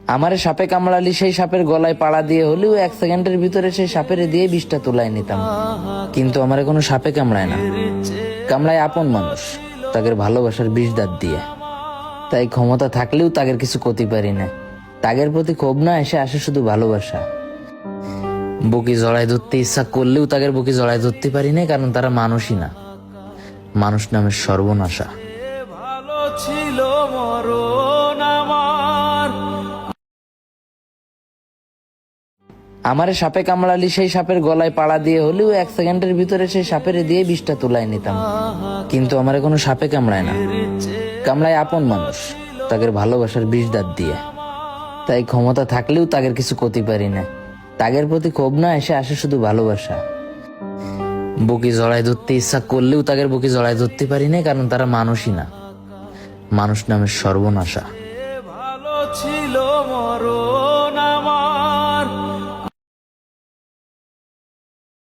আমারে সাপে কামড়ালি সেই সাপের গলায় পাড়া দিয়ে হলেও 1 সেকেন্ডের ভিতরে সেই সাপের দিয়ে বিষটা তুলাই নিতাম। কিন্তু আমারে কোনো সাপে কামড়ায় না, কামড়ায় আপন মানুষ, তাদের ভালোবাসার বিষ দাঁত দিয়ে। তাই ক্ষমতা থাকলেও তাদের কিছু করতে পারি না। তাদের প্রতি ক্ষোভ না এসে আসে শুধু ভালোবাসা। বুকি জড়ায় ধরতে ইচ্ছা করলেও তাদের বুকি জড়ায় ধরতে পারি না, কারণ তারা মানুষই না, মানুষ নামের সর্বনাশা। ভালো ছিল মরণ আমার। আমারে সাপে কামড়ালি সেই সাপের গলায় পাড়া দিয়ে হলেও 1 সেকেন্ডের ভিতরে সেই সাপের দিয়ে বিষটা তুলাই নিতাম। কিন্তু আমারে কোনো সাপে কামড়ায় না, কামড়ায় আপন মানুষ, তাদের ভালোবাসার বিষ দাঁত দিয়ে। তাই ক্ষমতা থাকলেও তাদের কিছু করতে পারি না। তাদের প্রতি ক্ষোভ না এসে আসে শুধু ভালোবাসা। বুকি জড়ায় ধরতে ইচ্ছা করলেও তাদের বুকি জড়ায় ধরতে পারি না, কারণ তারা মানুষই না, মানুষ নামের সর্বনাশা। ভালো ছিল মরণ